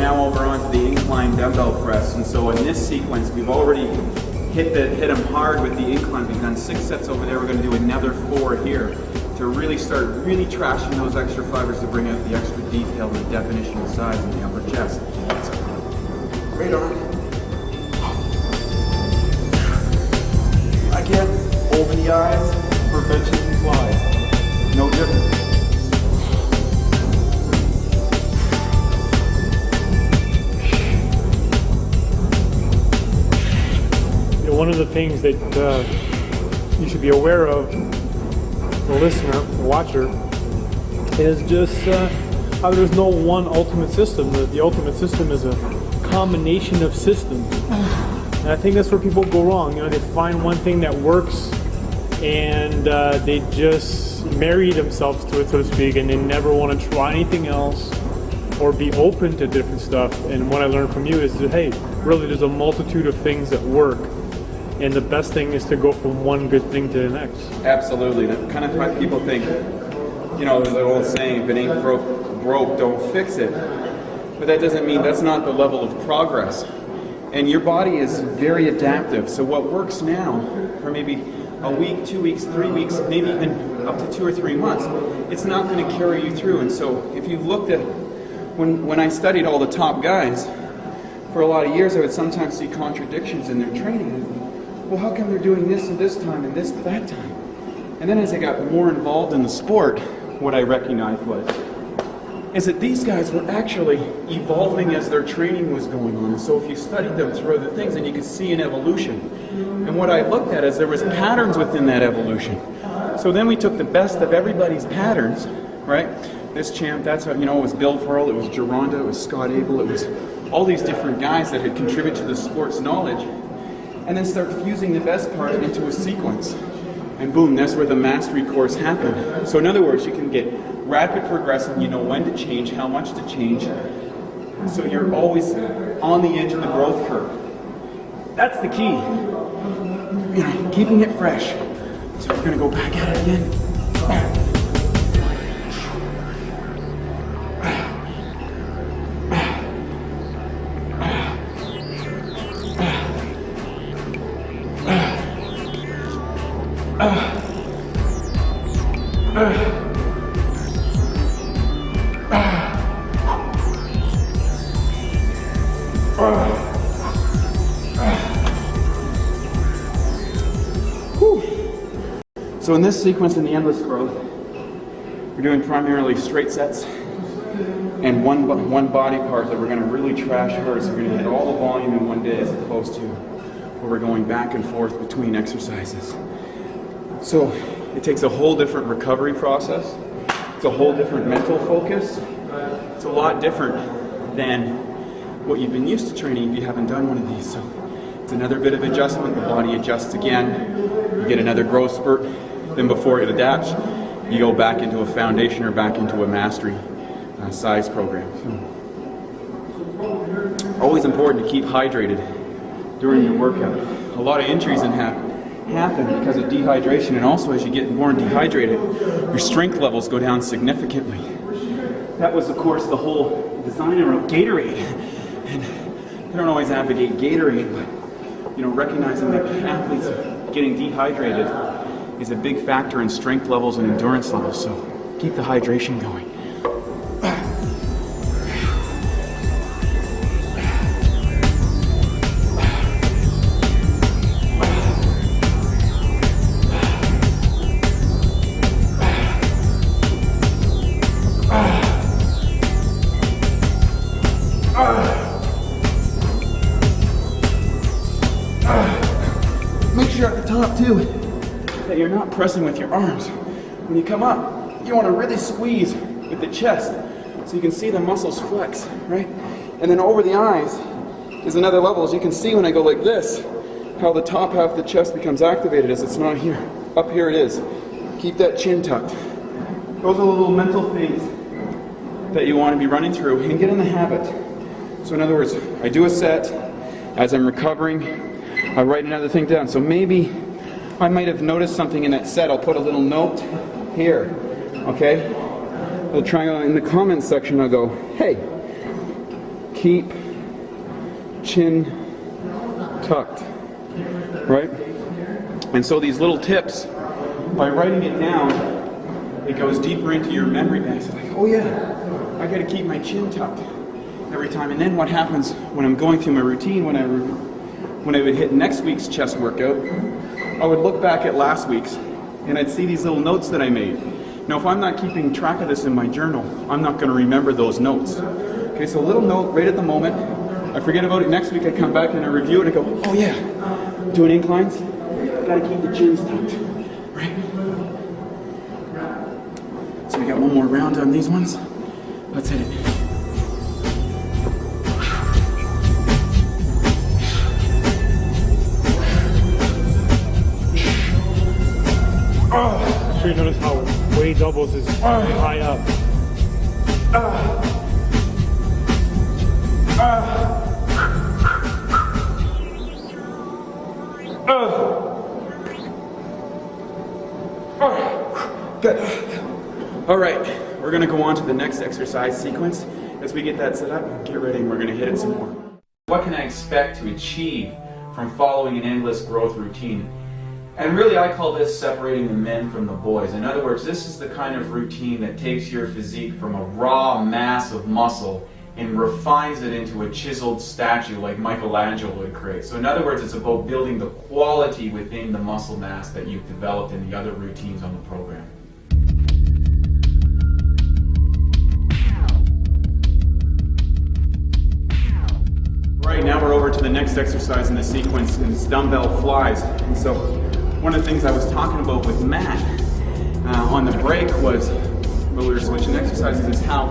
now over onto the incline dumbbell press. And so in this sequence, we've already hit them hard with the incline. We've done 6 sets over there. We're going to do another 4 here to really start trashing those extra fibers to bring out the extra detail and the definition and size in the upper chest. Right on. Again, open the eyes, prevention and flies. No different. One of the things that you should be aware of, the listener, the watcher, is just how there's no one ultimate system. The ultimate system is a combination of systems. And I think that's where people go wrong. You know, they find one thing that works and they just marry themselves to it, so to speak, and they never want to try anything else or be open to different stuff. And what I learned from you is that, hey, really there's a multitude of things that work. And the best thing is to go from one good thing to the next. Absolutely. That kind of what people think, you know, there's an old saying, if it ain't broke, don't fix it. But that doesn't mean that's not the level of progress. And your body is very adaptive. So what works now, for maybe a week, 2 weeks, 3 weeks, maybe even up to 2 or 3 months, it's not going to carry you through. And so if you've looked at, when I studied all the top guys, for a lot of years I would sometimes see contradictions in their training. Well, how come they're doing this at this time and this at that time? And then as I got more involved in the sport, what I recognized is that these guys were actually evolving as their training was going on. So if you studied them through other things, then you could see an evolution. And what I looked at is there was patterns within that evolution. So then we took the best of everybody's patterns, right? This champ, that's how, you know, it was Bill Furl, it was Geronda, it was Scott Abel, it was all these different guys that had contributed to the sport's knowledge. And then start fusing the best part into a sequence. And boom, that's where the mastery course happened. So in other words, you can get rapid progression, you know when to change, how much to change. So you're always on the edge of the growth curve. That's the key. You know, keeping it fresh. So we're gonna go back at it again. So in this sequence in the endless growth, we're doing primarily straight sets and one body part that we're going to really trash hard. So we're going to hit all the volume in one day as opposed to where we're going back and forth between exercises. So it takes a whole different recovery process. It's a whole different mental focus. It's a lot different than what you've been used to training if you haven't done one of these. So it's another bit of adjustment. The body adjusts again. You get another growth spurt. Then before it adapts, you go back into a foundation or back into a mastery size program. So, always important to keep hydrated during your workout. A lot of injuries happen because of dehydration, and also as you get more dehydrated, your strength levels go down significantly. That was, of course, the whole design of Gatorade. And I don't always advocate Gatorade, but recognizing that athletes getting dehydrated is a big factor in strength levels and endurance levels, so keep the hydration going. Make sure at the top too, that you're not pressing with your arms. When you come up, you want to really squeeze with the chest so you can see the muscles flex, right? And then over the eyes is another level. As you can see when I go like this, how the top half of the chest becomes activated as it's not here. Up here it is. Keep that chin tucked. Those are the little mental things that you want to be running through and get in the habit. So in other words, I do a set, as I'm recovering, I write another thing down. So maybe I might have noticed something in that set. I'll put a little note here, okay? A little triangle in the comments section. I'll go, hey, keep chin tucked, right? And so these little tips, by writing it down, it goes deeper into your memory bank. It's like, oh yeah, I got to keep my chin tucked every time. And then what happens when I'm going through my routine, when I would hit next week's chest workout, I would look back at last week's and I'd see these little notes that I made. Now, if I'm not keeping track of this in my journal, I'm not going to remember those notes. Okay, so a little note right at the moment. I forget about it. Next week I come back and I review it and I go, oh yeah, doing inclines, got to keep the chins tucked, right? So we got one more round on these ones. Let's hit it. I'm sure you notice how way doubles is way high up. Good. All right, we're gonna go on to the next exercise sequence. As we get that set up, get ready and we're gonna hit it some more. What can I expect to achieve from following an endless growth routine? And really, I call this separating the men from the boys. In other words, this is the kind of routine that takes your physique from a raw mass of muscle and refines it into a chiseled statue like Michelangelo would create. So in other words, it's about building the quality within the muscle mass that you've developed in the other routines on the program. Right, now we're over to the next exercise in the sequence, and it's dumbbell flies. And so one of the things I was talking about with Matt on the break was, when we were switching exercises, is how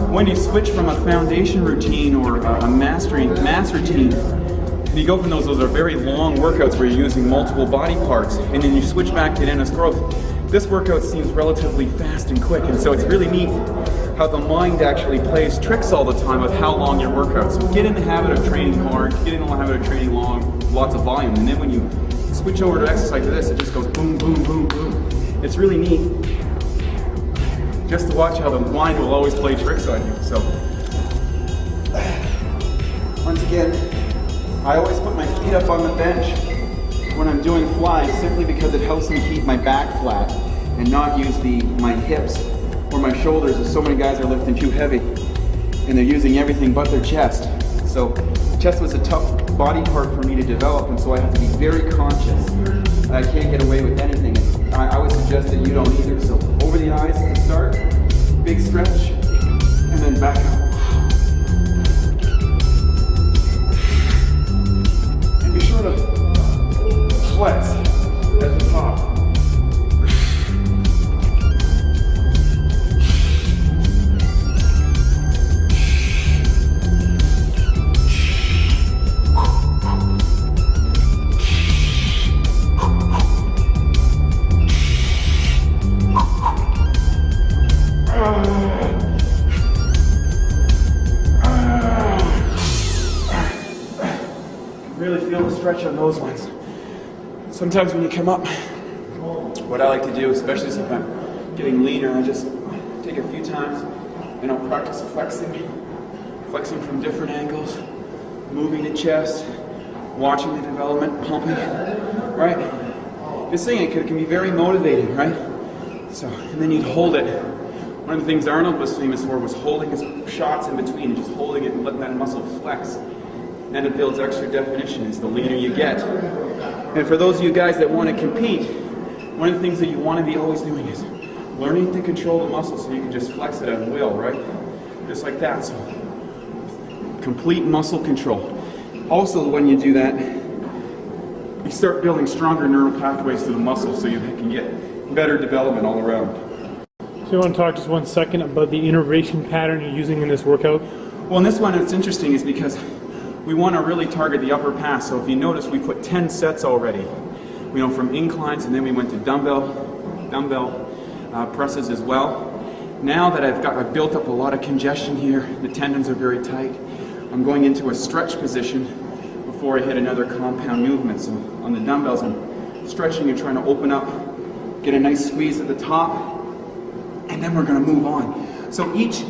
when you switch from a foundation routine or a mass routine, and you go from those are very long workouts where you're using multiple body parts, and then you switch back to endless growth. This workout seems relatively fast and quick, and so it's really neat how the mind actually plays tricks all the time with how long your workouts. So get in the habit of training hard, get in the habit of training long, lots of volume, and then when you switch over to exercise to this, it just goes boom, boom, boom, boom. It's really neat just to watch how the mind will always play tricks on you. So, once again, I always put my feet up on the bench when I'm doing flies simply because it helps me keep my back flat and not use my hips or my shoulders, as so many guys are lifting too heavy and they're using everything but their chest. So chest was a tough body part for me to develop, and so I have to be very conscious. I can't get away with anything. I would suggest that you don't either. So over the eyes to start, big stretch, and then back up. And be sure to flex at the top. Really feel the stretch on those ones. Sometimes when you come up, what I like to do, especially if I'm getting leaner, I just take a few times and I'll practice flexing from different angles, moving the chest, watching the development, pumping, right? This thing, it can be very motivating, right? So, and then you'd hold it. One of the things Arnold was famous for was holding his shots in between, and just holding it and letting that muscle flex. And it builds extra definition as the leaner you get. And for those of you guys that want to compete, one of the things that you want to be always doing is learning to control the muscle so you can just flex it at will, right? Just like that. So complete muscle control. Also, when you do that, you start building stronger neural pathways to the muscle so you can get better development all around. So you want to talk just 1 second about the innervation pattern you're using in this workout? Well, in this one, it's interesting is because we want to really target the upper pass. So if you notice, we put 10 sets already. From inclines, and then we went to dumbbell presses as well. Now that I've built up a lot of congestion here, the tendons are very tight, I'm going into a stretch position before I hit another compound movement. So on the dumbbells, I'm stretching and trying to open up, get a nice squeeze at the top, and then we're going to move on. So each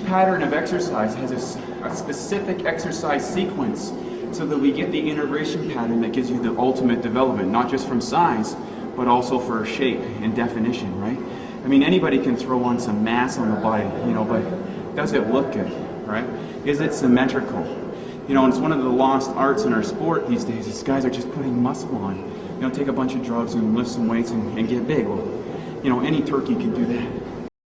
pattern of exercise has a specific exercise sequence so that we get the integration pattern that gives you the ultimate development, not just from size, but also for shape and definition, right? I mean, anybody can throw on some mass on the body, but does it look good, right? Is it symmetrical? And it's one of the lost arts in our sport these days. These guys are just putting muscle on. Take a bunch of drugs and lift some weights and get big. Well, any turkey can do that.